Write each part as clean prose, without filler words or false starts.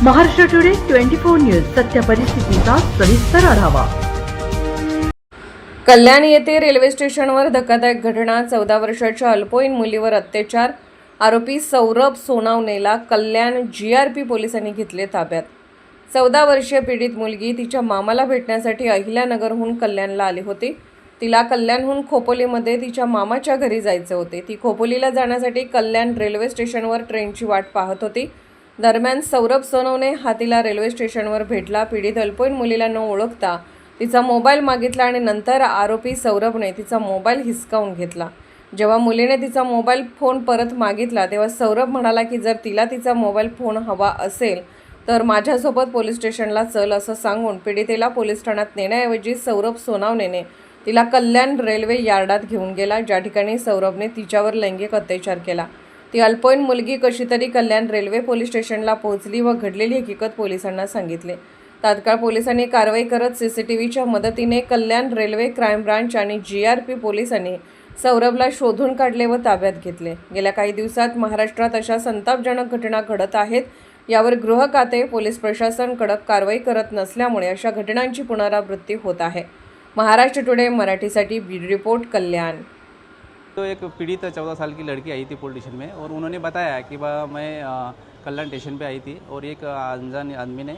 Maharashtra today 24 news सत्य परिस्थितीचा सविस्तर आढावा। कल्याण येथे रेल्वे स्टेशनवर धक्कादायक घटना। 14 वर्षाच्या अल्पवयीन मुलीवर अत्याचार। आरोपी सौरभ सोनावणेला कल्याण जीआरपी पोलिसांनी घेतले ताब्यात। 14 वर्षीय पीडित मुलगी तिच्या मामाला भेटण्यासाठी अहिल्यानगरहून कल्याणला आली होती। तिला कल्याणहून खोपोलीमध्ये तिच्या मामाच्या घरी जायचे होते। ती खोपोलीला जाण्यासाठी कल्याण रेल्वे स्टेशनवर ट्रेनची वाट पाहत होती। दरम्यान सौरभ सोनवणे हा तिला रेल्वे स्टेशनवर भेटला। पीडित अल्पवयीन मुलीला न ओळखता तिचा मोबाईल मागितला आणि नंतर आरोपी सौरभने तिचा मोबाईल हिसकावून घेतला। जेव्हा मुलीने तिचा मोबाईल फोन परत मागितला तेव्हा सौरभ म्हणाला की जर तिला तिचा मोबाईल फोन हवा असेल तर माझ्यासोबत पोलीस स्टेशनला चल असं सांगून पीडितेला पोलीस ठाण्यात नेण्याऐवजी सौरभ सोनावणेने तिला कल्याण रेल्वे यार्डात घेऊन गेला, ज्या ठिकाणी सौरभने तिच्यावर लैंगिक अत्याचार केला। ती अल्पवयीन मुलगी कशी तरी कल्याण रेल्वे पोलीस स्टेशनला पोहोचली व घडलेली हकीकत पोलिसांना सांगितले। तात्काळ पोलिसांनी कारवाई करत सीसीटीव्हीच्या मदतीने कल्याण रेल्वे क्राईम ब्रांच आणि जीआरपी पोलिसांनी सौरभला शोधून काढले व ताब्यात घेतले। गेल्या काही दिवसात महाराष्ट्रात अशा संतापजनक घटना घडत आहेत। यावर गृह खाते, पोलीस प्रशासन कडक कारवाई करत नसल्यामुळे अशा घटनांची पुनरावृत्ती होत आहे। महाराष्ट्र टुडे मराठीसाठी ब्यूरो रिपोर्ट कल्याण। तो एक पीड़ित 14 साल की लड़की आई थी पुलिस स्टेशन में और उन्होंने बताया कि मैं कल्याण स्टेशन पे आई थी और एक अनजान आदमी ने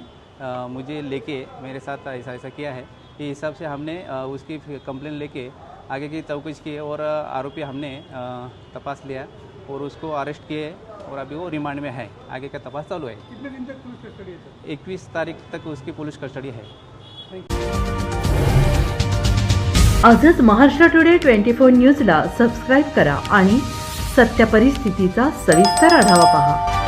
मुझे लेके मेरे साथ ऐसा किया है। इस हिसाब से हमने उसकी कंप्लेंट लेके आगे की तफ्तीश की और आरोपी हमने तपास लिया और उसको अरेस्ट किए और अभी वो रिमांड में है। आगे का तपास चालू है। कितने दिन तक पुलिस कस्टडी है? 21 तारीख तक उसकी पुलिस कस्टडी है। आजच महाराष्ट्र टुडे 24 न्यूजला सबस्क्राइब करा आणि सत्य परिस्थितीचा सविस्तर आढावा पहा।